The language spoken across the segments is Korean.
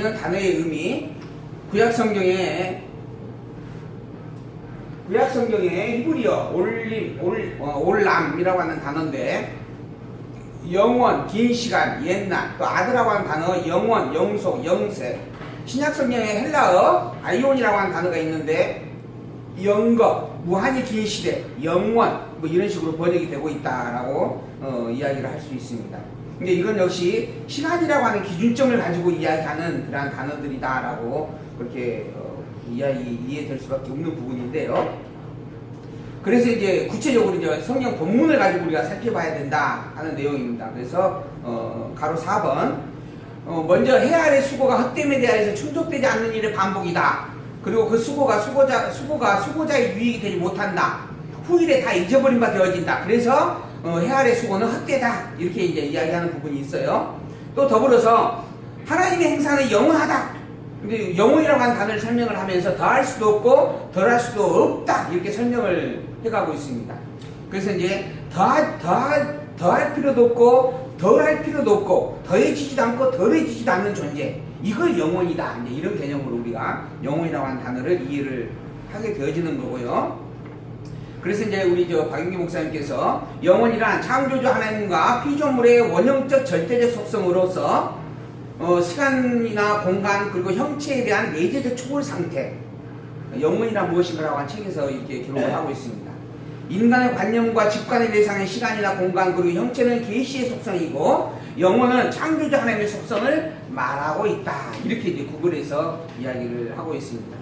단어의 의미, 구약성경에 히브리어 올람이라고 하는 단어인데, 영원, 긴 시간, 옛날, 또 아드라고 하는 단어, 영원, 영속, 영세. 신약성경에 헬라어 아이온이라고 하는 단어가 있는데, 영거, 무한히 긴 시대, 영원, 뭐 이런 식으로 번역이 되고 있다라고 이야기를 할 수 있습니다. 근데 이건 역시 시간이라고 하는 기준점을 가지고 이야기하는 그러한 단어들이다라고 그렇게 이해될 수밖에 없는 부분인데요. 그래서 이제 구체적으로 이제 성경 본문을 가지고 우리가 살펴봐야 된다 하는 내용입니다. 그래서 가로 4번 먼저 해 아래 수고가 헛됨에 대하여서 충족되지 않는 일의 반복이다. 그리고 그 수고가 수고자의 유익이 되지 못한다. 후일에 다 잊어버린 바 되어진다. 그래서 해 아래 수고는 헛되다. 이렇게 이제 이야기하는 부분이 있어요. 또 더불어서 하나님의 행사는 영원하다. 근데 영원이라고 하는 단어를 설명을 하면서 더할 수도 없고 덜할 수도 없다. 이렇게 설명을 해가고 있습니다. 그래서 이제 더할 필요도 없고 덜할 필요도 없고 더해지지도 않고 덜해지지도 않는 존재. 이걸 영원이다. 이제 이런 개념으로 우리가 영원이라고 하는 단어를 이해를 하게 되어지는 거고요. 그래서 이제 우리 박윤기 목사님께서 영원이란 창조주 하나님과 피조물의 원형적 절대적 속성으로서 시간이나 공간 그리고 형체에 대한 내재적 초월 상태, 영원이란 무엇인가라고 한 책에서 이렇게 기록을 하고 있습니다. 인간의 관념과 직관의 대상의 시간이나 공간 그리고 형체는 계시의 속성이고 영혼은 창조주 하나님의 속성을 말하고 있다. 이렇게 이제 구글에서 이야기를 하고 있습니다.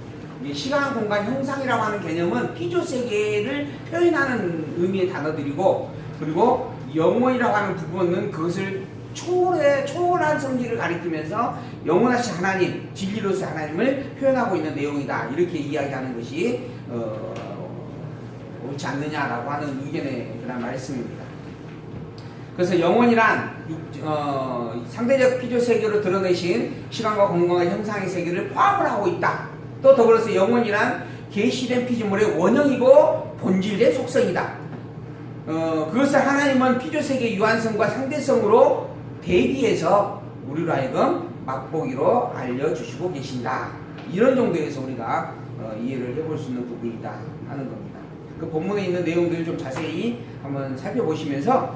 시간, 공간, 형상이라고 하는 개념은 피조 세계를 표현하는 의미의 단어들이고, 그리고 영혼이라고 하는 부분은 그것을 초월한 성질을 가리키면서 영원하신 하나님, 진리로서 하나님을 표현하고 있는 내용이다. 이렇게 이야기하는 것이 옳지 않느냐라고 하는 의견의 그런 말씀입니다. 그래서 영혼이란 상대적 피조 세계로 드러내신 시간과 공간과 형상의 세계를 포함을 하고 있다. 또 더불어서 영혼이란 계시된 피조물의 원형이고 본질의 속성이다. 그것을 하나님은 피조세계의 유한성과 상대성으로 대비해서 우리로 하여금 맛보기로 알려주시고 계신다. 이런 정도에서 우리가 이해를 해볼 수 있는 부분이다 하는 겁니다. 그 본문에 있는 내용들을 좀 자세히 한번 살펴보시면서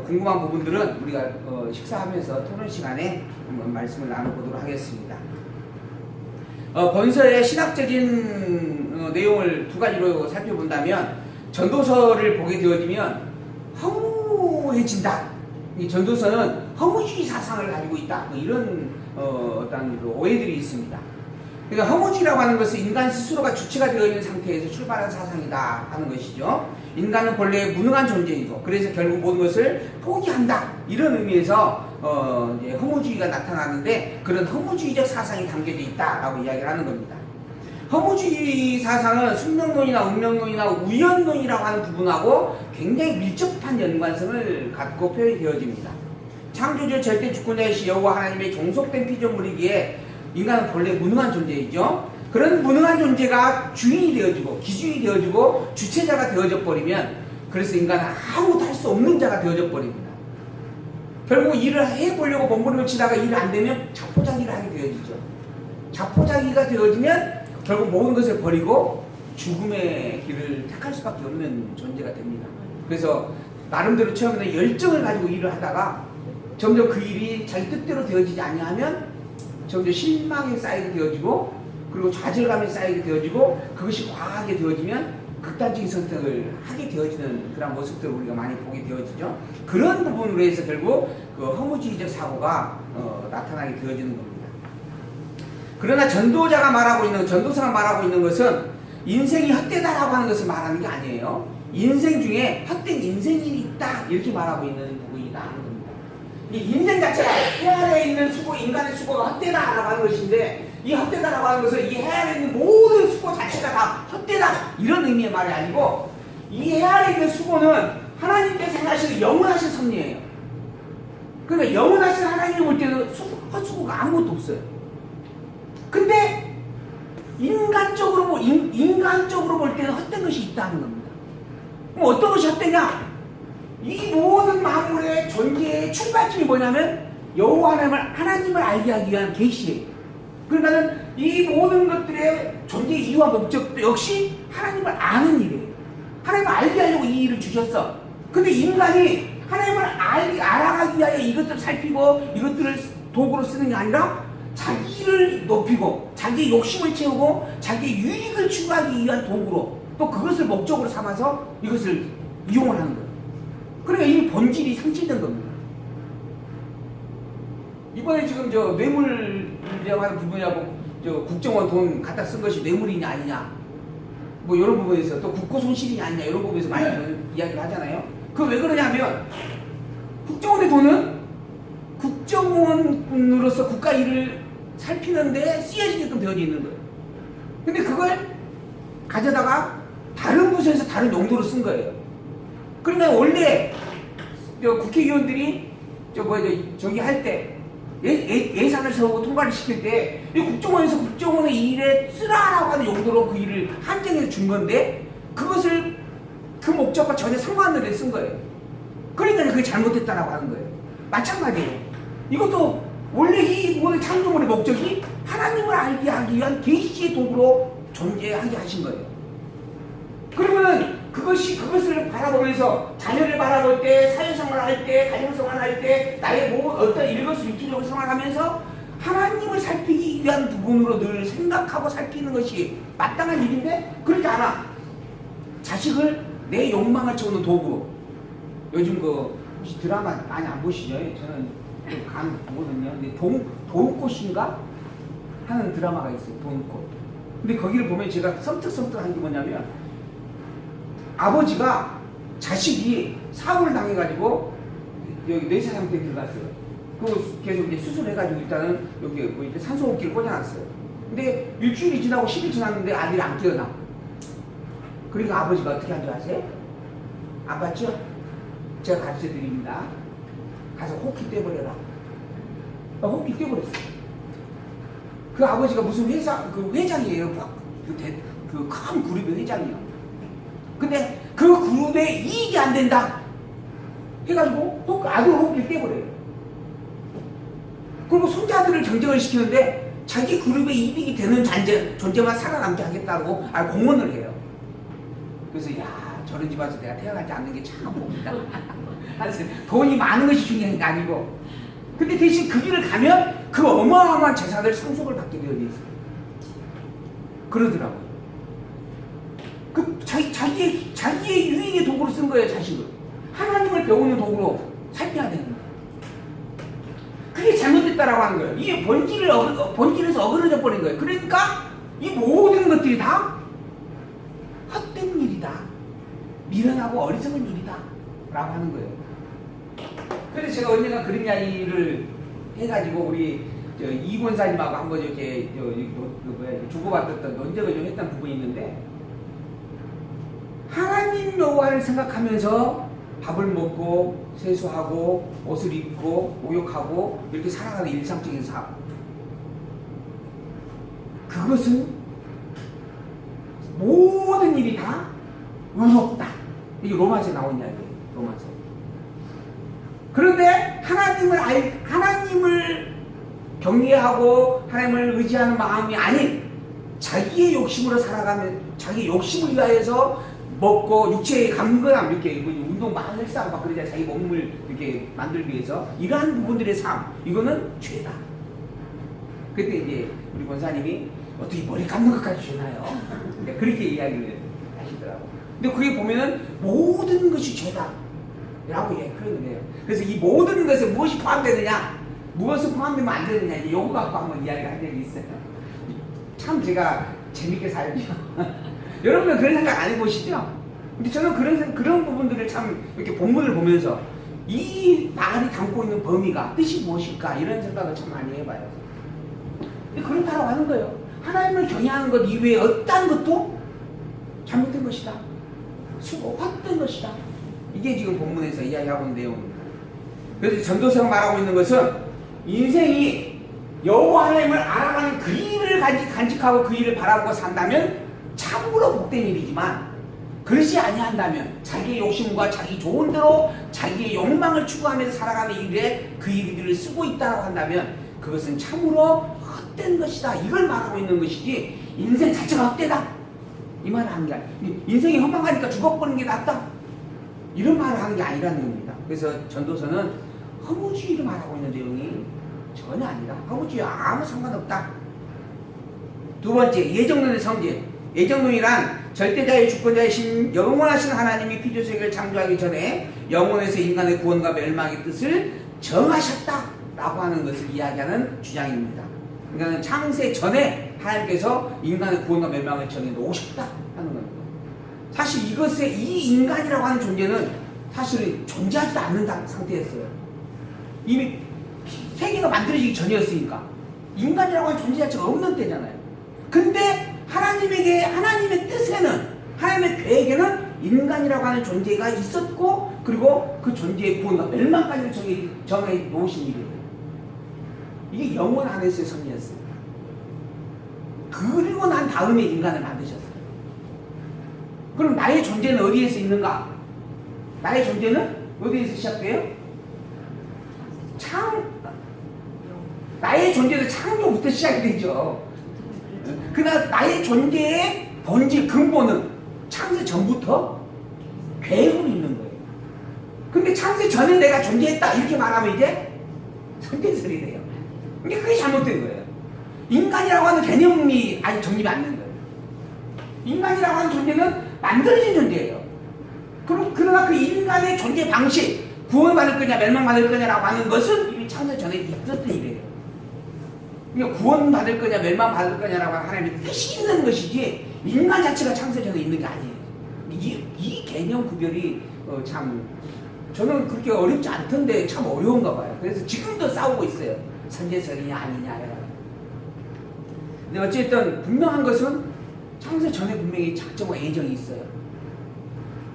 궁금한 부분들은 우리가 식사하면서 토론 시간에 한번 말씀을 나눠보도록 하겠습니다. 본서의 신학적인 내용을 두 가지로 살펴본다면 전도서를 보게 되어지면 허무해진다. 이 전도서는 허무주의 사상을 가지고 있다. 이런 어떤 오해들이 있습니다. 그러니까 허무주의라고 하는 것은 인간 스스로가 주체가 되어 있는 상태에서 출발한 사상이다 하는 것이죠. 인간은 본래 무능한 존재이고 그래서 결국 모든 것을 포기한다. 이런 의미에서 이제 허무주의가 나타나는데 그런 허무주의적 사상이 담겨져 있다라고 이야기를 하는 겁니다. 허무주의 사상은 숙명론이나 운명론이나 우연론이라고 하는 부분하고 굉장히 밀접한 연관성을 갖고 표현이 되어집니다. 창조주 절대 주권자이신 여호와 하나님의 종속된 피조물이기에 인간은 본래 무능한 존재이죠. 그런 무능한 존재가 주인이 되어지고 기준이 되어지고 주체자가 되어져 버리면 그래서 인간은 아무것도 할 수 없는 자가 되어져 버립니다. 결국 일을 해보려고 몸부림을 치다가 일 안 되면 자포자기를 하게 되어지죠. 자포자기가 되어지면 결국 모든 것을 버리고 죽음의 길을 택할 수밖에 없는 존재가 됩니다. 그래서 나름대로 처음에는 열정을 가지고 일을 하다가 점점 그 일이 자기 뜻대로 되어지지 아니하면 점점 실망이 쌓이게 되어지고 그리고 좌절감이 쌓이게 되어지고 그것이 과하게 되어지면 극단적인 선택을 하게 되어지는 그런 모습들을 우리가 많이 보게 되어지죠. 그런 부분으로 해서 결국 그 허무주의적 사고가 나타나게 되어지는 겁니다. 그러나 전도자가 말하고 있는, 전도사가 말하고 있는 것은 인생이 헛되다라고 하는 것을 말하는 게 아니에요. 인생 중에 헛된 인생이 있다 이렇게 말하고 있는 부분이다 하는 겁니다. 이 인생 자체가 해 아래에 있는 수고, 인간의 수고가 헛되다라고 하는 것인데 이 헛되다라고 하는 것은 이 해 아래에 있는 모든 수고 자체가 다 헛되다 이런 의미의 말이 아니고 이 해 아래에 있는 수고는 하나님께서 행하시는 영원하신 섭리예요. 그러니까 영원하신 하나님이 볼 때는 헛수고가 아무것도 없어요. 근데 인간적으로 볼 때는 헛된 것이 있다는 겁니다. 그럼 어떤 것이 헛되냐? 이 모든 만물의 존재의 출발점이 뭐냐면 여호와 하나님을 알게 하기 위한 계시예요. 그러니까는 이 모든 것들의 존재 이유와 목적도 역시 하나님을 아는 일이에요. 하나님을 알게 하려고 이 일을 주셨어. 근데 인간이 하나님을 알아가기 위하여 이것들을 살피고 이것들을 도구로 쓰는 게 아니라 자기를 높이고 자기의 욕심을 채우고 자기의 유익을 추구하기 위한 도구로 또 그것을 목적으로 삼아서 이것을 이용을 하는 거예요. 그러니까 이 본질이 상실된 겁니다. 이번에 지금 저 뇌물이라는 부분이라고 저 국정원 돈 갖다 쓴 것이 뇌물이냐 아니냐 뭐 이런 부분에서 또 국고 손실이냐 아니냐 이런 부분에서 많이 이야기를 하잖아요. 그 왜 그러냐면 국정원의 돈은 국정원으로서 국가 일을 살피는데 쓰여지게끔 되어 있는 거예요. 근데 그걸 가져다가 다른 부서에서 다른 용도로 쓴 거예요. 그러니까 원래 국회의원들이 저기 할 때 예산을 세우고 통과를 시킬 때 국정원에서 국정원의 일에 쓰라라고 하는 용도로 그 일을 한정해서 준 건데 그것을 그 목적과 전혀 상관없는 데 쓴 거예요. 그러니까 그게 잘못됐다라고 하는 거예요. 마찬가지예요. 이것도 원래 이 모든 창조물의 목적이 하나님을 알게 하기 위한 계시의 도구로 존재하게 하신 거예요. 그러면은 그것을 바라보면서 자녀를 바라볼 때, 사회생활을 할 때, 가정생활을 할 때, 나의 어떤 일거수일투족을 생활하면서 하나님을 살피기 위한 부분으로 늘 생각하고 살피는 것이 마땅한 일인데 그렇지 않아. 자식을 내 욕망을 채우는 도구. 요즘 혹시 드라마 많이 안 보시죠? 저는 간 보거든요. 근데 돈꽃인가 하는 드라마가 있어요. 돈꽃. 근데 거기를 보면 제가 섬뜩섬뜩한 게 뭐냐면 아버지가 자식이 사고를 당해가지고 여기 뇌세 상태에 들어갔어요. 그리고 계속 이제 수술해가지고 일단은 여기 뭐 이제 산소호흡기를 꽂아놨어요. 근데 일주일이 지나고 10일 지났는데 아들이 안 깨어나. 그러니까 아버지가 어떻게 한 줄 아세요? 아팠죠? 제가 가르쳐 드립니다. 가서 호흡기 떼버려라. 호흡기 떼버렸어요. 그 아버지가 무슨 회장이에요. 그 큰 그룹의 회장이요. 근데 그 그룹에 이익이 안 된다 해가지고 아들 호흡기를 떼버려요. 그리고 손자들을 경쟁을 시키는데 자기 그룹에 이익이 되는 존재만 살아남게 하겠다고 공언을 해요. 그래서 저런 집안에서 내가 태어나지 않는 게 참 봅니다. 돈이 많은 것이 중요한 게 아니고 근데 대신 그 길을 가면 그 어마어마한 재산을 상속을 받게 되어 있어요. 그러더라고요. 자기의 유익의 도구로 쓴 거예요, 자식을. 하나님을 배우는 도구로 살펴야 되는 거예요. 그게 잘못됐다라고 하는 거예요. 이게 본질에서 어그러져 버린 거예요. 그러니까 이 모든 것들이 다 헛된 일이다. 미련하고 어리석은 일이다. 라고 하는 거예요. 그래서 제가 언젠가 그런 이야기를 해가지고 우리 이 권사님하고 한번 이렇게 주고받았던 논쟁을 좀 했던 부분이 있는데 하나님 여호와를 생각하면서 밥을 먹고 세수하고 옷을 입고 목욕하고 이렇게 살아가는 일상적인 삶 그것은 모든 일이 다 의롭다. 이게 로마서에 나온 이야기예요. 로마서. 그런데 하나님을 경외하고 하나님을 의지하는 마음이 아닌 자기의 욕심으로 살아가면 자기 욕심을 위하여서 먹고 육체의 강건함 이렇게 운동 많이 했다고 막 그러잖아요. 자기 몸을 이렇게 만들기 위해서 이러한 부분들의 삶 이거는 죄다. 그때 이제 우리 권사님이 어떻게 머리 감는 것까지 죄나요? 그렇게 이야기를 하시더라고. 근데 그게 보면은 모든 것이 죄다 라고 그러는 거예요. 그래서 이 모든 것에 무엇이 포함되느냐 무엇을 포함되면 안 되느냐 이제 요거 갖고 한번 이야기를 한 적이 있어요. 참 제가 재밌게 살죠. 여러분은 그런 생각 안 해보시죠? 근데 저는 그런 부분들을 참 이렇게 본문을 보면서 이 말이 담고 있는 범위가 뜻이 무엇일까 이런 생각을 참 많이 해봐요. 근데 그렇다고 하는 거예요. 하나님을 경외하는 것 이외에 어떠한 것도 잘못된 것이다. 헛된 것이다. 이게 지금 본문에서 이야기하고 있는 내용입니다. 그래서 전도서가 말하고 있는 것은 인생이 여호와 하나님을 알아가는 그 일을 간직하고 그 일을 바라보고 산다면 참으로 복된 일이지만 그렇지 아니한다면 자기의 욕심과 자기 좋은 대로 자기의 욕망을 추구하면서 살아가는 일에 그 일들을 쓰고 있다고 한다면 그것은 참으로 헛된 것이다. 이걸 말하고 있는 것이지 인생 자체가 헛되다. 이 말을 하는 게 아니야. 인생이 허망하니까 죽어버리는 게 낫다. 이런 말을 하는 게 아니라는 겁니다. 그래서 전도서는 허무주의를 말하고 있는 내용이 전혀 아니다. 허무주의와 아무 상관없다. 두 번째, 예정론의 성질. 예정론이란 절대자의 주권자이신 영원하신 하나님이 피조세계를 창조하기 전에 영원에서 인간의 구원과 멸망의 뜻을 정하셨다라고 하는 것을 이야기하는 주장입니다. 그러니까 창세 전에 하나님께서 인간의 구원과 멸망을 정해 놓으셨다 하는 겁니다. 사실 이 인간이라고 하는 존재는 사실은 존재하지도 않는 상태였어요. 이미 세계가 만들어지기 전이었으니까 인간이라고 하는 존재 자체가 없는 때잖아요. 근데 하나님의 뜻에는, 하나님의 계획에는 인간이라고 하는 존재가 있었고, 그리고 그 존재의 구원과 멸망까지 정해 놓으신 일이에요. 이게 영원 안에서의 섭리였어요. 그리고 난 다음에 인간을 만드셨어요. 그럼 나의 존재는 어디에서 있는가? 나의 존재는 어디에서 시작돼요? 나의 존재는 창조부터 시작이 되죠. 그러나 나의 존재의 본질, 근본은 창세 전부터 계획으로 있는 거예요. 근데 창세 전에 내가 존재했다 이렇게 말하면 이제 선대설이 돼요. 근데 그게 잘못된 거예요. 인간이라고 하는 개념이 아직 정립이 안 된 거예요. 인간이라고 하는 존재는 만들어진 존재예요. 그러나 그 인간의 존재 방식, 구원받을 거냐 멸망받을 거냐라고 하는 것은 이미 창세 전에 있었던 일이에요. 그러니까 구원받을 거냐 멸망받을 거냐라고 하는 하나님의 뜻이 있는 것이지 인간 자체가 창세 전에 있는 게 아니에요. 이 개념 구별이 참 저는 그렇게 어렵지 않던데 참 어려운가 봐요. 그래서 지금도 싸우고 있어요. 선제설이냐 아니냐 해라. 근데 어쨌든 분명한 것은 창세 전에 분명히 작정과 예정이 있어요.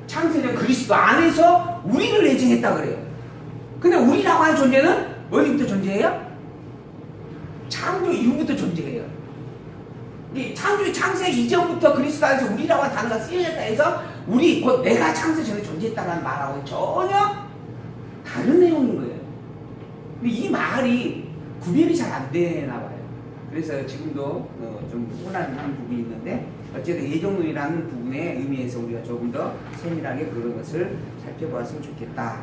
창세는 그리스도 안에서 우리를 예정했다 그래요. 근데 우리라고 하는 존재는 어디부터 존재해요? 창조 이후부터 존재해요. 창세 이전부터 그리스도 안에서 우리라고 하는 단어가 쓰여졌다 해서 우리 곧 내가 창세 전에 존재했다는 말하고는 전혀 다른 내용인 거예요. 근데 이 말이 구별이 잘 안 되나 봐요. 그래서 지금도 좀 혼란한 부분이 있는데 어쨌든 예정론이라는 부분의 의미에서 우리가 조금 더 세밀하게 그런 것을 살펴보았으면 좋겠다.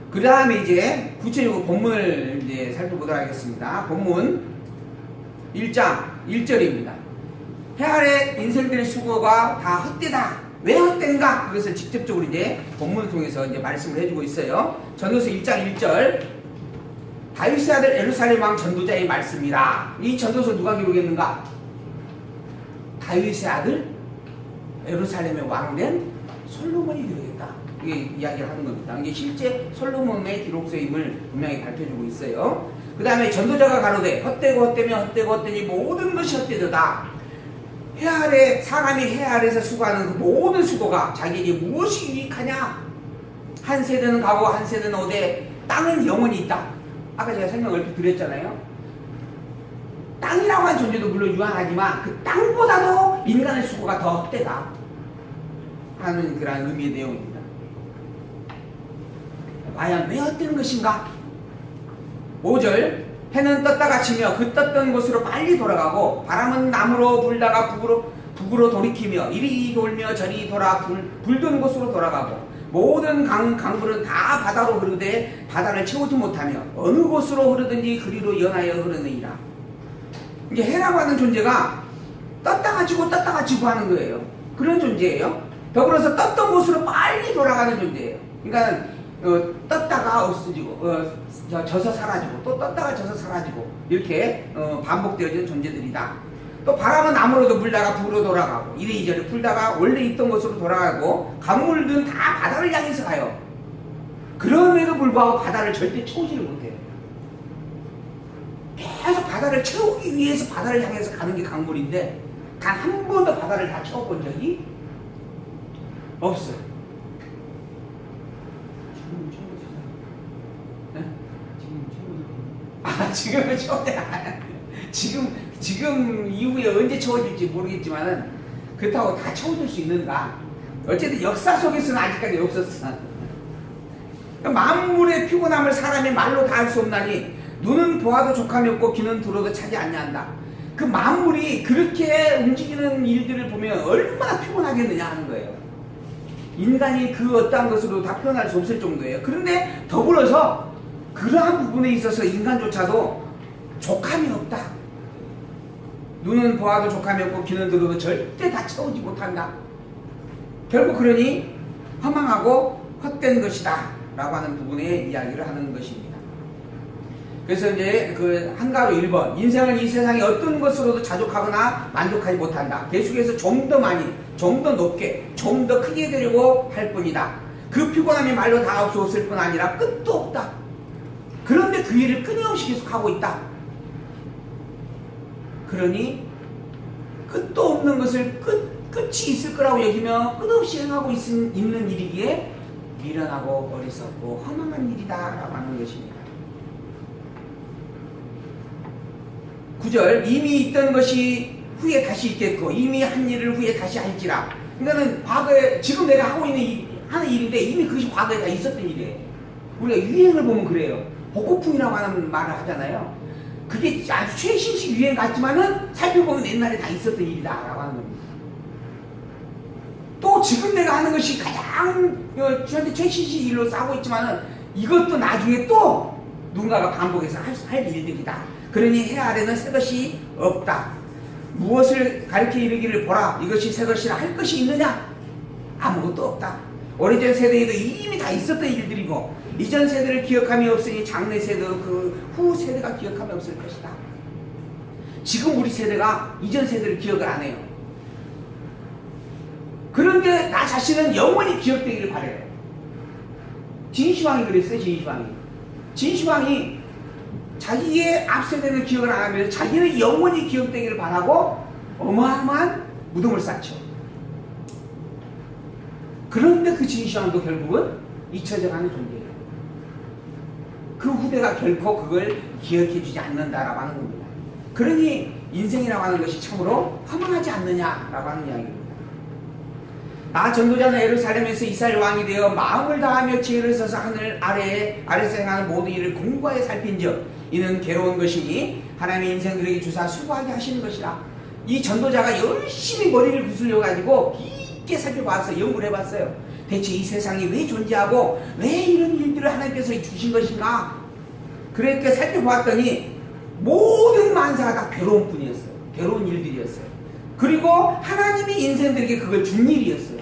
그 다음에 이제 구체적으로 본문을 이제 살펴보도록 하겠습니다. 본문 1장 1절입니다. 해 아래 인생들의 수고가 다 헛되다. 왜 헛된가? 그것을 직접적으로 이제 본문을 통해서 이제 말씀을 해주고 있어요. 전도서 1장 1절. 다윗의 아들 예루살렘 왕 전도자의 말씀이라. 이 전도서 누가 기록했는가? 다윗의 아들 예루살렘의 왕된 솔로몬이 기록했다. 이게 이야기를 하는 겁니다. 이게 실제 솔로몬의 기록서임을 분명히 밝혀주고 있어요. 그 다음에 전도자가 가로되 헛되고 헛되며 헛되고 헛되니 모든 것이 헛되도다. 해 아래, 사람이 해 아래에서 수고하는 그 모든 수고가 자기에게 무엇이 유익하냐? 한 세대는 가고 한 세대는 오되 땅은 영원히 있다. 아까 제가 설명 얼핏 드렸잖아요. 땅이라고 하는 존재도 물론 유한하지만 그 땅보다도 인간의 수고가 더 헛되다 하는 그런 의미의 내용입니다. 과연 왜 헛되는 것인가? 5절. 해는 떴다가 치며 그 떴던 곳으로 빨리 돌아가고 바람은 남으로 불다가 북으로 돌이키며 이리 돌며 저리 돌아 불던 곳으로 돌아가고 모든 강물은 다 바다로 흐르되 바다를 채우지 못하며 어느 곳으로 흐르든지 그리로 연하여 흐르느니라. 이게 해라고 하는 존재가 떴다가 지고 떴다가 지고 하는 거예요. 그런 존재예요. 더불어서 떴던 곳으로 빨리 돌아가는 존재예요. 그러니까 떴다가 없어지고 져서 사라지고 또 떴다가 져서 사라지고 이렇게 반복되어지는 존재들이다. 또 바람은 남으로도 불다가 북으로 돌아가고 이리저리 불다가 원래 있던 곳으로 돌아가고 강물들은 다 바다를 향해서 가요. 그럼에도 불구하고 바다를 절대 채우지를 못해요. 계속 바다를 채우기 위해서 바다를 향해서 가는 게 강물인데 단 한 번도 바다를 다 채워본 적이 없어요. 지금은 지금 이후에 언제 채워질지 모르겠지만은 그렇다고 다 채워줄 수 있는가? 어쨌든 역사 속에서는 아직까지 없었어. 만물의 피곤함을 사람의 말로 다 할 수 없나니 눈은 보아도 족함이 없고 귀는 들어도 차지 않냐한다. 그 만물이 그렇게 움직이는 일들을 보면 얼마나 피곤하겠느냐 하는 거예요. 인간이 그 어떠한 것으로 다 표현할 수 없을 정도예요. 그런데 더불어서 그러한 부분에 있어서 인간조차도 족함이 없다. 눈은 보아도 족함이 없고 귀는 들어도 절대 다 채우지 못한다. 결국 그러니 허망하고 헛된 것이다 라고 하는 부분에 이야기를 하는 것입니다. 그래서 이제 그 한가로 1번, 인생은 이 세상의 어떤 것으로도 자족하거나 만족하지 못한다. 계속해서 좀 더 많이, 좀 더 높게, 좀 더 크게 되려고 할 뿐이다. 그 피곤함이 말로 다 없어졌을 뿐 아니라 끝도 없다. 그런데 그 일을 끊임없이 계속하고 있다. 그러니 끝도 없는 것을 끝이 있을 거라고 여기며 끝없이 행하고 있는 일이기에 미련하고 어리석고 허망한 일이다 라고 하는 것입니다. 9절, 이미 있던 것이 후에 다시 있겠고 이미 한 일을 후에 다시 할지라. 그러니까는 과거에 지금 내가 하고 있는 하는 일인데 이미 그것이 과거에 다 있었던 일이에요. 우리가 유행을 보면 그래요. 복고풍이라고 하는 말을 하잖아요. 그게 아주 최신식 유행 같지만은 살펴보면 옛날에 다 있었던 일이다 라고 하는 겁니다. 또 지금 내가 하는 것이 가장 현재 최신식 일로 싸고 있지만은 이것도 나중에 또 누군가가 반복해서 할 일들이다. 그러니 해 아래는 새 것이 없다. 무엇을 가르쳐 이르기를 보라. 이것이 새 것이라 할 것이 있느냐? 아무것도 없다. 오래전 세대에도 이미 다 있었던 일들이고 이전 세대를 기억함이 없으니 장래 세대도 그 후 세대가 기억함이 없을 것이다. 지금 우리 세대가 이전 세대를 기억을 안 해요. 그런데 나 자신은 영원히 기억되기를 바래요. 진시황이 그랬어요. 진시황이 자기의 앞세대를 기억을 안 하면서 자기는 영원히 기억되기를 바라고 어마어마한 무덤을 쌓죠. 그런데 그 진시황도 결국은 잊혀져가는 존재예요. 그 후대가 결코 그걸 기억해주지 않는다라고 하는 겁니다. 그러니 인생이라고 하는 것이 참으로 허망하지 않느냐라고 하는 이야기입니다. 나 전도자는 예루살렘에서 이스라엘 왕이 되어 마음을 다하며 지혜를 써서 하늘 아래에서 행하는 모든 일을 공부하여 살핀즉 이는 괴로운 것이니 하나님의 인생들에게 주사 수고하게 하시는 것이라. 이 전도자가 열심히 머리를 구슬려 가지고 깊게 살펴봤어요. 연구를 해봤어요. 대체 이 세상이 왜 존재하고 왜 이런 일들을 하나님께서 주신 것인가. 그렇게 살펴보았더니 모든 만사가 다 괴로운 뿐이었어요. 괴로운 일들이었어요. 그리고 하나님이 인생들에게 그걸 준 일이었어요.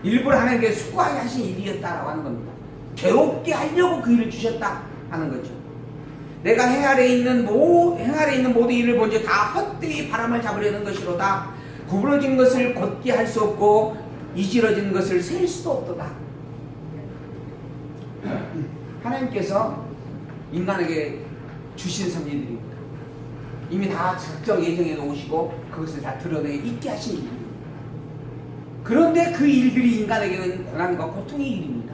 일부러 하나님께서 수고하게 하신 일이었다라고 하는 겁니다. 괴롭게 하려고 그 일을 주셨다 하는 거죠. 내가 행 아래에 있는 모든 일을 본즉 다 헛되이 바람을 잡으려는 것이로다. 구부러진 것을 곧게 할 수 없고 이지러진 것을 셀 수도 없도다. 하나님께서 인간에게 주신 선진들입니다. 이미 다 작정 예정해 놓으시고 그것을 다 드러내 있게 하신 일입니다. 그런데 그 일들이 인간에게는 고난과 고통의 일입니다.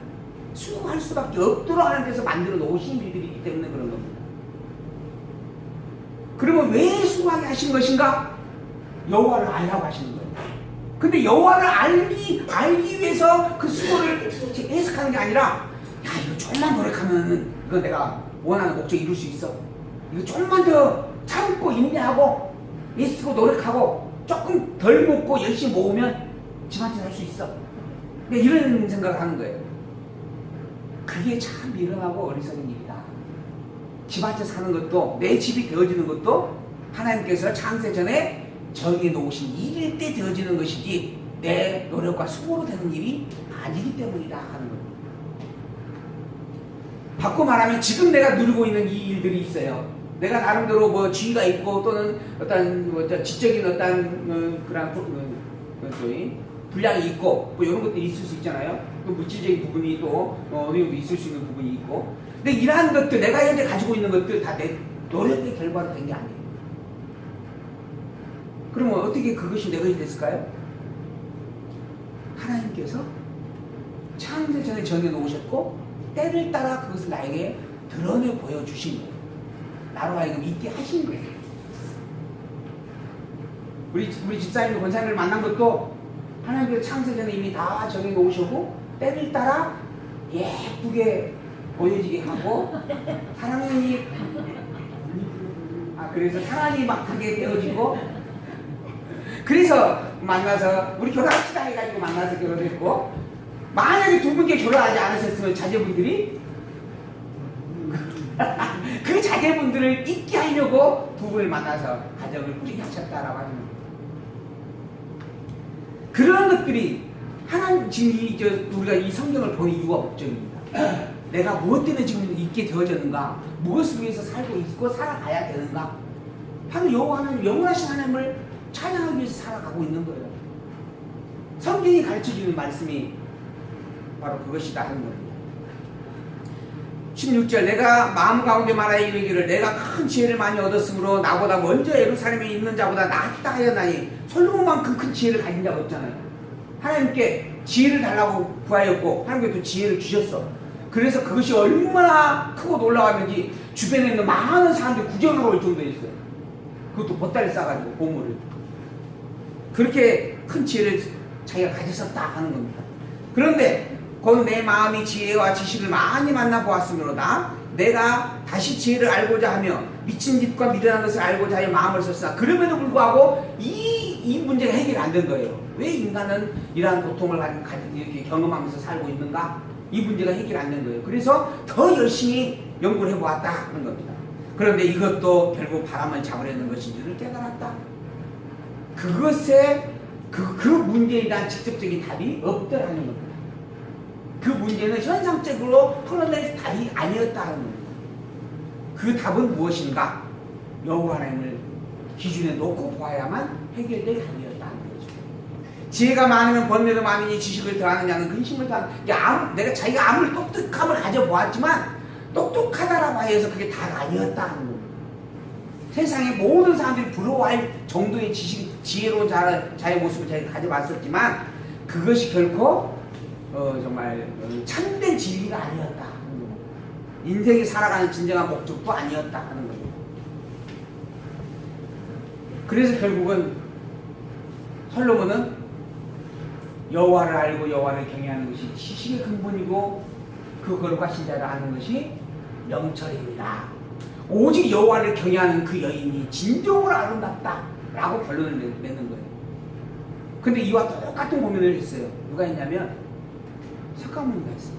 수고할 수밖에 없도록 하나님께서 만들어 놓으신 일들이기 때문에 그런 겁니다. 그러면 왜 수고하게 하신 것인가? 여호와를 알라고 하시는 거예요. 근데 여호와를 알기 위해서 그 수고를 해석하는 게 아니라 야 이거 조금만 노력하면 이거 내가 원하는 목적 이룰 수 있어. 이거 조금만 더 참고 인내하고 애쓰고 노력하고 조금 덜 먹고 열심히 모으면 집한테 살 수 있어. 이런 생각을 하는 거예요. 그게 참 미련하고 어리석은 일이다. 집한테 사는 것도 내 집이 되어지는 것도 하나님께서 창세 전에 정해 놓으신 일일 때 되어지는 것이지 내 노력과 수고로 되는 일이 아니기 때문이다 하는 겁니다. 바꿔 말하면 지금 내가 누리고 있는 이 일들이 있어요. 내가 나름대로 뭐 지위가 있고 또는 어떤 지적인 어떤 그런 분량이 있고 뭐 이런 것들이 있을 수 있잖아요. 또 물질적인 부분이 또 어느 정도 있을 수 있는 부분이 있고. 근데 이러한 것들 내가 현재 가지고 있는 것들 다 내 노력의 결과로 된 게 아니에요. 그러면 어떻게 그것이 내 것이 됐을까요? 하나님께서 창세 전에 정해놓으셨고 때를 따라 그것을 나에게 드러내 보여주신 거예요. 나로 하여금 있게 하신 거예요. 우리 집사님들 권사님을 만난 것도 하나님께서 창세 전에 이미 다 정해놓으시고 때를 따라 예쁘게 보여지게 하고 하나님이 그래서 사랑이 막 하게 되어지고, 그래서 만나서 우리 결혼합시다 해가지고 만나서 결혼했고, 만약에 두 분께 결혼하지 않으셨으면 자제분들이 그 자제분들을 잊게 하려고 두 분을 만나서 가정을 꾸리게 하셨다라고 하는 겁니다. 그런 것들이 하나님 지금 우리가 이 성경을 보는 이유가 목적입니다. 내가 무엇 때문에 지금 있게 되어졌는가, 무엇을 위해서 살고 있고 살아가야 되는가, 바로 여호와 하나님, 영원하신 하나님을 찬양하기 위해서 살아가고 있는 거예요. 성경이 가르쳐주는 말씀이 바로 그것이다 하는 겁니다. 16절, 내가 마음 가운데 말하여 이르기를 내가 큰 지혜를 많이 얻었으므로 나보다 먼저 예루살렘에 있는 자보다 낫다 하였나니, 솔로몬만큼 큰 지혜를 가진 자가 없잖아요. 하나님께 지혜를 달라고 구하였고 하나님께 또 지혜를 주셨어. 그래서 그것이 얼마나 크고 놀라웠는지 주변에 있는 많은 사람들이 구경하러 올 정도였어요. 그것도 보따리 싸가지고 보물을. 그렇게 큰 지혜를 자기가 가졌었다 하는 겁니다. 그런데 곧 내 마음이 지혜와 지식을 많이 만나보았으므로다 내가 다시 지혜를 알고자 하며 미친 짓과 미련한 것을 알고자 하여 마음을 썼으나, 그럼에도 불구하고 이 문제가 해결이 안 된 거예요. 왜 인간은 이러한 고통을 이렇게 경험하면서 살고 있는가? 이 문제가 해결이 안 된 거예요. 그래서 더 열심히 연구를 해보았다 하는 겁니다. 그런데 이것도 결국 바람을 잡으려는 것인지를 깨달았다. 그것에 그 문제에 대한 직접적인 답이 없더라는 겁니다. 그 문제는 현상적으로 풀어낼 답이 아니었다 하는 겁니다. 그 답은 무엇인가? 여호와 하나님을 기준에 놓고 보아야만 해결될 답이었다 하는 거죠. 지혜가 많으면 번뇌도 많으니 지식을 더하는 자는 근심을 더하는. 내가 자기가 아무리 똑똑함을 가져보았지만 똑똑하다라고 해서 그게 다가 아니었다 하는 겁니다. 세상의 모든 사람들이 부러워할 정도의 지혜로운 자의 모습을 자기가 가져봤었지만 그것이 결코 정말 참된 진리가 아니었다 하는 겁니다. 인생이 살아가는 진정한 목적도 아니었다 하는 겁니다. 그래서 결국은 솔로몬은 여호와를 알고 여호와를 경외하는 것이 지식의 근본이고 그 거룩하신 자를 아는 것이 명철입니다. 오직 여호와를 경외하는 그 여인이 진정으로 아름답다 라고 결론을 내는 거예요. 근데 이와 똑같은 고민을 했어요. 누가 했냐면 석가모니가 했어요.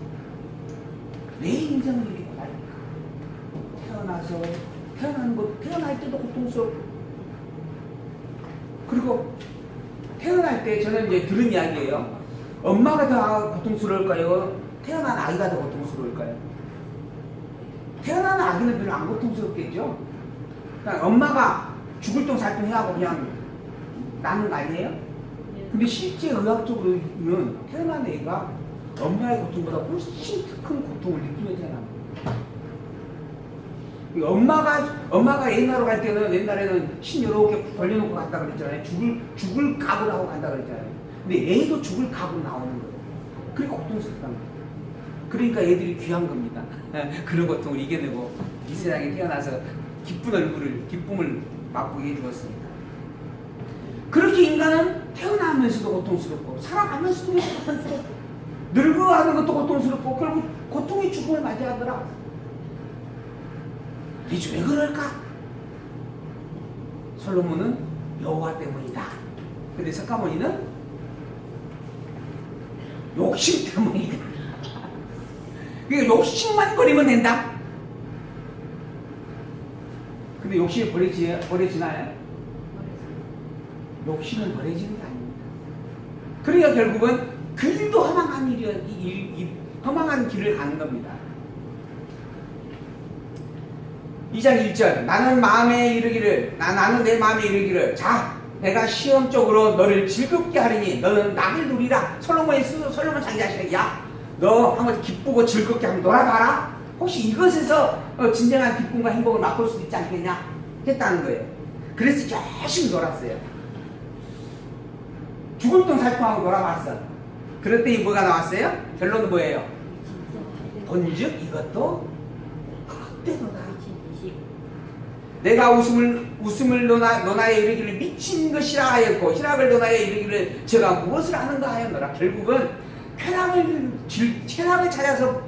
왜 인생을 이렇게 고달릴까? 태어날 때도 고통스럽고, 그리고 태어날 때 저는 이제 들은 이야기예요. 엄마가 더 고통스러울까요? 태어난 아이가 더 고통스러울까요? 태어나는 아기는 별로 안 고통스럽겠죠? 그러니까 엄마가 죽을 똥 살 똥 해하고 그냥 낳는 거 아니에요? 근데 실제 의학적으로는 태어난 애가 엄마의 고통보다 훨씬 큰 고통을 느끼며 태어납니다. 엄마가 옛날로 갈 때는, 옛날에는 신 여러 개 벌려놓고 갔다 그랬잖아요. 죽을 각오를 하고 간다 그랬잖아요. 근데 애도 죽을 각오로 나오는 거예요. 그러니까 고통스럽다는 거예요. 그러니까 애들이 귀한 겁니다. 그런 고통을 이겨내고 이 세상에 태어나서 기쁨을 맛보게 해주었습니다. 그렇게 인간은 태어나면서도 고통스럽고 살아가면서도 고통스럽고 늙어가는 것도 고통스럽고 결국 고통의 죽음을 맞이하더라. 대체 왜 그럴까? 솔로몬은 여호와 때문이다. 근데 석가모니는 욕심 때문이다. 그러니까 욕심만 버리면 된다. 근데 욕심이 버려지나요? 욕심은 버려지는 게 아닙니다. 그러니까 결국은 그 일도 허망한 길을 가는 겁니다. 2장 1절, 나는 내 마음에 이르기를 자, 내가 시험적으로 너를 즐겁게 하리니 너는 낙을 누리라. 솔로몬 자기 자신에게 야, 너 한번 기쁘고 즐겁게 한번 놀아봐라. 혹시 이것에서 진정한 기쁨과 행복을 맛볼 수도 있지 않겠냐 했다는 거예요. 그래서 열심히 놀았어요. 죽을 똥 살 똥하고 놀아봤어. 그랬더니 뭐가 나왔어요? 결론은 뭐예요? 본즉 이것도 헛되도다. 내가 웃음을 논하여 이르기를 미친 것이라 하였고 희락을 논하여 이르기를 제가 무엇을 하는가 하였노라. 결국은 쾌락을 찾아서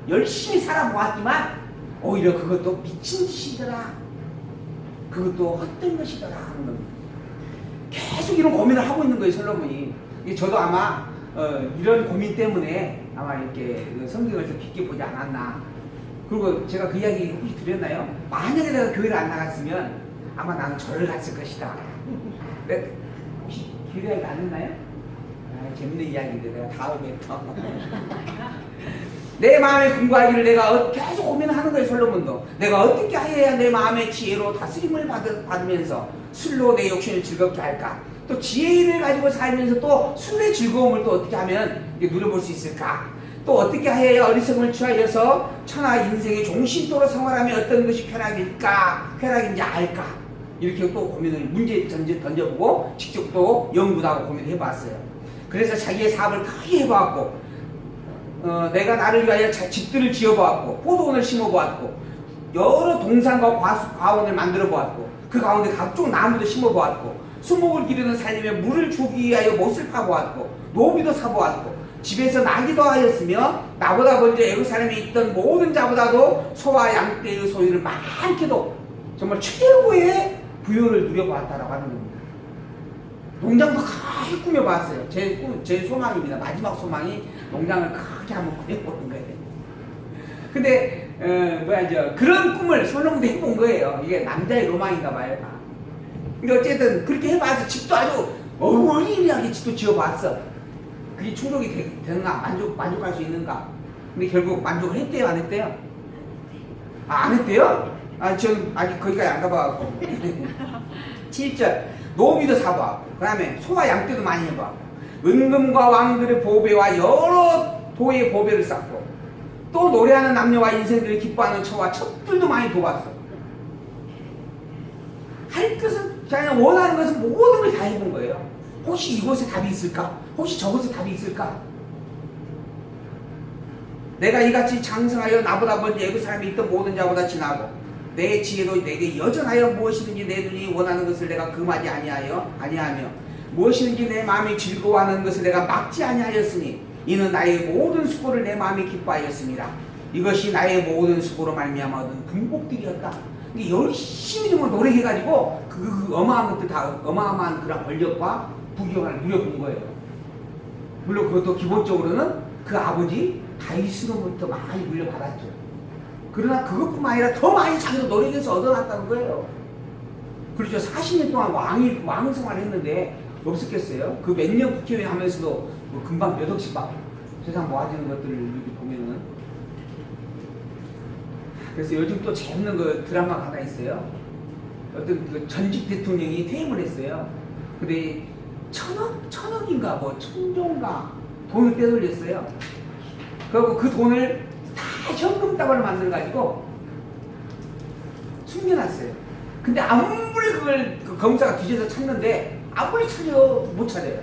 열심히 살아보았지만 오히려 그것도 미친 짓이더라. 그것도 헛된 것이더라 하는 겁니다. 계속 이런 고민을 하고 있는 거예요, 솔로몬이. 저도 아마 이런 고민 때문에 아마 이렇게 성경을 좀 깊게 보지 않았나. 그리고 제가 그 이야기 혹시 드렸나요? 만약에 내가 교회를 안 나갔으면 아마 나는 절을 갔을 것이다. 혹시 기대하지 않았나요? 재밌는 이야기인데 내가 다음에 또 내 마음의 궁금하기를 내가 계속 고민하는 거예요. 솔로몬도 내가 어떻게 해야 내 마음의 지혜로 다스림을 받으면서 술로 내 욕심을 즐겁게 할까, 또 지혜를 가지고 살면서 또 술의 즐거움을 또 어떻게 하면 누려볼 수 있을까, 또 어떻게 해야 어리석음을 취하여서 천하 인생의 종신도로 생활하면 어떤 것이 쾌락인지 알까, 이렇게 또 고민을 문제 던져보고 직접 또 연구도 하고 고민을 해봤어요. 그래서 자기의 사업을 크게 해보았고, 내가 나를 위하여 집들을 지어보았고, 포도원을 심어보았고, 여러 동산과 과원을 만들어 보았고, 그 가운데 각종 나무도 심어보았고, 수목을 기르는 살림에 물을 주기 위하여 못을 파보았고, 노비도 사보았고, 집에서 나기도 하였으며, 나보다 먼저 예루살렘에 있던 모든 자보다도 소와 양떼의 소유를 많게도 정말 최고의 부여를 누려보았다라고 하는 겁니다. 농장도 크게 꾸며봤어요. 제 소망입니다. 마지막 소망이 농장을 크게 한번 꾸며보는 거예요. 근데 그런 꿈을 솔로몬도 해본 거예요. 이게 남자의 로망인가 봐요. 근데 어쨌든 그렇게 해봐서 집도 아주 어린이하게 집도 지어봤어. 그게 충족이 되는가, 만족할 수 있는가. 근데 결국 만족을 했대요, 안 했대요? 안 했대요? 저는 아직 거기까지 안 가봐갖고. 7절 노비도 사보았고, 그 다음에 소와 양떼도 많이 해보았고, 은금과 왕들의 보배와 여러 도의 보배를 쌓고, 또 노래하는 남녀와 인생들이 기뻐하는 처와 첩들도 많이 도봤어. 할 것은, 그냥 원하는 것은 모든 걸 다 해본 거예요. 혹시 이곳에 답이 있을까? 혹시 저곳에 답이 있을까? 내가 이같이 장성하여 나보다 먼저 예루살렘에 있던 모든 자보다 지나고, 내 지혜로 내게 여전하여 무엇이든지 내 눈이 원하는 것을 내가 금하지 아니하며 무엇이든지 내 마음이 즐거워하는 것을 내가 막지 아니하였으니 이는 나의 모든 수고를 내 마음이 기뻐하였습니다. 이것이 나의 모든 수고로 말미암아 얻은 분복들이었다. 열심히 정말 노력해가지고 그 어마어마한 것들 다 어마어마한 그런 권력과 부귀영화를 누려본 거예요. 물론 그것도 기본적으로는 그 아버지 다윗으로부터 많이 물려받았죠. 그러나 그것뿐만 아니라 더 많이 자기도 노력해서 얻어놨다는 거예요. 그렇죠. 40년 동안 왕 생활을 했는데 없었겠어요? 그 몇 년 국회의원 하면서도 뭐 금방 몇 억씩 막 세상 모아지는 것들을 이렇게 보면은. 그래서 요즘 또 재밌는 그 드라마가 하나 있어요. 어떤 그 전직 대통령이 퇴임을 했어요. 근데 천억인가 뭐 천조인가 돈을 떼돌렸어요. 그리고 그 돈을 다 현금 다발을 만들어가지고 숨겨놨어요. 근데 아무리 그걸 그 검사가 뒤져서 찾는데 아무리 찾아도 못 찾아요.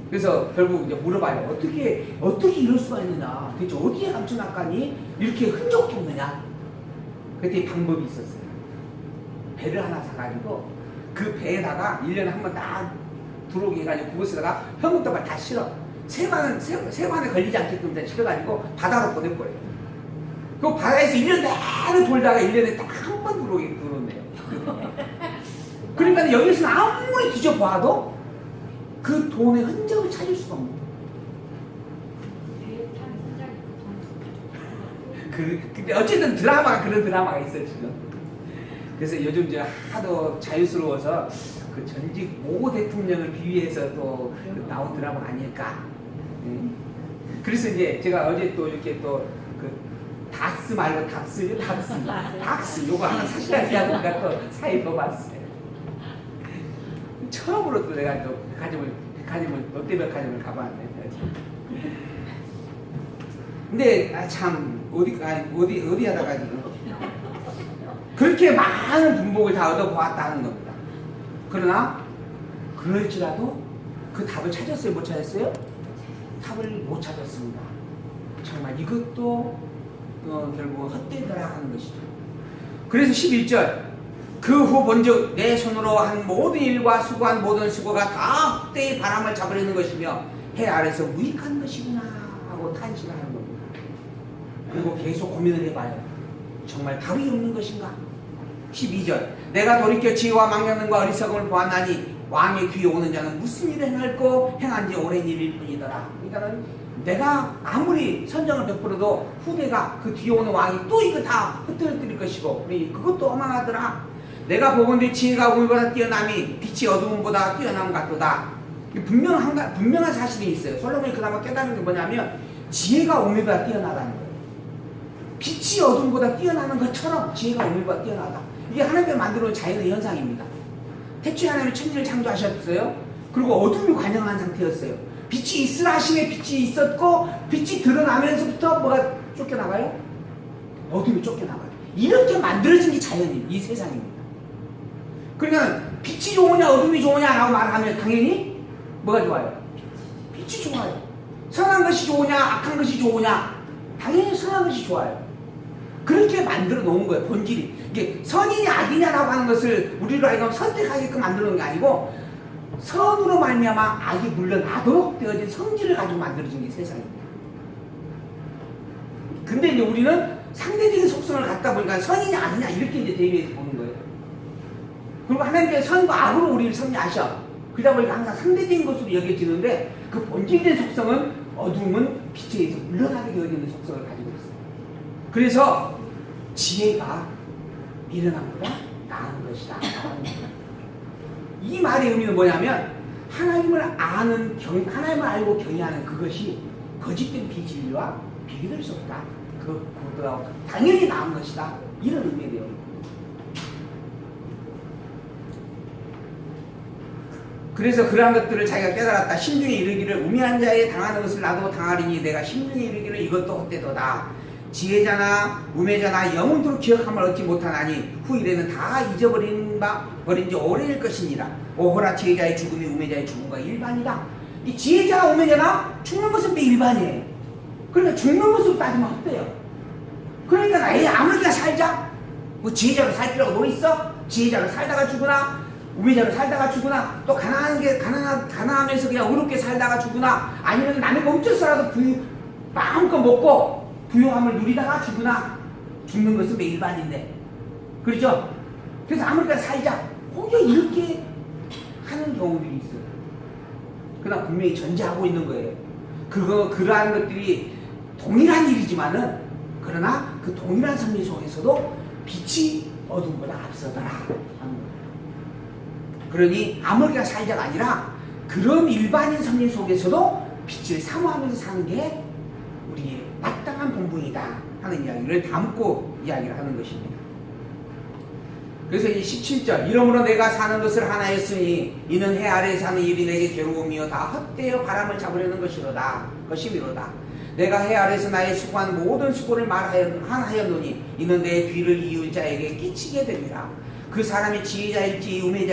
그래서 결국 이제 물어봐요. 어떻게 이럴 수가 있느냐? 대체 어디에 감춰놨까니 이렇게 흔적이 없느냐? 그때 방법이 있었어요. 배를 하나 사가지고 그 배에다가 1년에 한 번 딱 들어오게 해가지고 그곳에다가 현금 다발 다 실어. 세관에 걸리지 않게끔 실어가지고 바다로 보낼 거예요. 그 바다에서 1년 내내 돌다가 1년에 딱 한 번 들어오네요. 그러니까 여기서는 아무리 뒤져봐도 그 돈의 흔적을 찾을 수가 없는 거예요. 근데 어쨌든 그런 드라마가 있어요, 지금. 그래서 요즘 이제 하도 자유스러워서 그 전직 모 대통령을 비유해서 또 나온 드라마 아닐까. 그래서 이제 제가 어제 또 이렇게 또 닥스 말고 닥스 요거 하나 사실하시라고 내가 또 사이 넣어봤어요. 처음으로 또 내가 또 롯데백화점을 가봤네. 근데 참 어디 하다가 지금 그렇게 많은 분복을 다 얻어보았다는 겁니다. 그러나 그럴지라도 그 답을 찾았어요? 못 찾았어요? 답을 못 찾았습니다. 정말 이것도 결국 헛되더라 하는 것이죠. 그래서 11절 그 후 본즉 내 손으로 한 모든 일과 수고한 모든 수고가 다 헛되이 바람을 잡으려는 것이며 해 아래서 무익한 것이구나 하고 탄식을 하는 겁니다. 그리고 계속 고민을 해봐요. 정말 답이 없는 것인가? 12절 내가 돌이켜 지혜와 망령능과 어리석음을 보았나니 왕의 귀에 오는 자는 무슨 일을 행할고 행한 지 오랜 일일 뿐이더라. 그러니까는 내가 아무리 선정을 베풀어도 후대가 그 뒤에 오는 왕이 또 이거 다 흩어뜨릴 것이고 그것도 어마하더라. 내가 보건대 지혜가 우물보다 뛰어남이 빛이 어두움보다 뛰어남 같도다. 분명한 사실이 있어요. 솔로몬이 그나마 깨달은 게 뭐냐면 지혜가 우물보다 뛰어나다는 거예요. 빛이 어둠보다 뛰어나는 것처럼 지혜가 우물보다 뛰어나다. 이게 하나님이 만들어놓은 자연의 현상입니다. 태초에 하나님이 천지를 창조하셨어요. 그리고 어둠이 관영한 상태였어요. 빛이 있으라 하심에 빛이 있었고 빛이 드러나면서부터 뭐가 쫓겨나가요? 어둠이 쫓겨나가요. 이렇게 만들어진 게 자연입니다. 이 세상입니다. 그러니까 빛이 좋으냐 어둠이 좋으냐라고 말하면 당연히 뭐가 좋아요? 빛이 좋아요. 선한 것이 좋으냐 악한 것이 좋으냐? 당연히 선한 것이 좋아요. 그렇게 만들어 놓은 거예요. 본질이. 이게 선이냐 악이냐라고 하는 것을 우리로 하여금 선택하게끔 만들어 놓은 게 아니고 선으로 말미암아 악이 물러나도록 되어진 성질을 가지고 만들어진 게 세상입니다. 근데 이제 우리는 상대적인 속성을 갖다 보니까 선이냐 악이냐 이렇게 이제 대비해서 보는 거예요. 그리고 하나님께서 선과 악으로 우리를 섭리하셔. 그러다 보니까 항상 상대적인 것으로 여겨지는데 그 본질된 속성은 어둠은 빛에 의해서 물러나게 되어지는 속성을 가지고 있어요. 그래서 지혜가 미련함보다 나은 것이다. 이 말의 의미는 뭐냐면 하나님을 하나님을 알고 경외하는 그것이 거짓된 비진리와 비교될 수 없다. 그것보다 당연히 나은 것이다. 이런 의미예요. 그래서 그러한 것들을 자기가 깨달았다. 심중에 이르기를 우매한 자에 당하는 것을 나도 당하리니 내가 심중에 이르기를 이것도 헛되도다. 지혜자나 우매자나 영원토록 기억함을 얻지 못하나니 후 일에는 다 잊어버린 지 오래일 것이니라. 오호라 지혜자의 죽음이 우매자의 죽음과 일반이다. 이 지혜자나 우매자나 죽는 것은 또 일반이에요. 그러니까 죽는 것으로 따지면 헛돼요. 그러니까 아무렇게나 살자. 뭐 지혜자로 살 필요가 뭐 있어? 지혜자로 살다가 죽으나 우매자로 살다가 죽으나 또 가난하면서 그냥 어렵게 살다가 죽으나 아니면 남의 거 훔쳐서라도 마음껏 먹고 부유함을 누리다가 죽으나 죽는 것은 매 일반인데 그렇죠? 그래서 아무리까나 살자 혹여 이렇게 하는 경우들이 있어요. 그러나 분명히 전제하고 있는 거예요. 그러한 것들이 동일한 일이지만은 그러나 그 동일한 섭리 속에서도 빛이 어둠보다 앞서더라 하는 거예요. 그러니 아무리까나 살자가 아니라 그런 일반인 섭리 속에서도 빛을 사모하면서 사는 게 우리의 마땅한 본분이다 하는 이야기를 담고 이야기를 하는 것입니다. 그래서 이 17절 이러므로 내가 사는 것을 하나였으니 이는 해 아래에 사는 일이 내게 괴로움이요 다 헛되어 바람을 잡으려는 것이미로다. 내가 해 아래에서 나의 수고한 모든 수고를 말하였노니 이는 내 뒤를 이을 자에게 끼치게 됩니다. 그 사람이 지혜자일지 우매자일지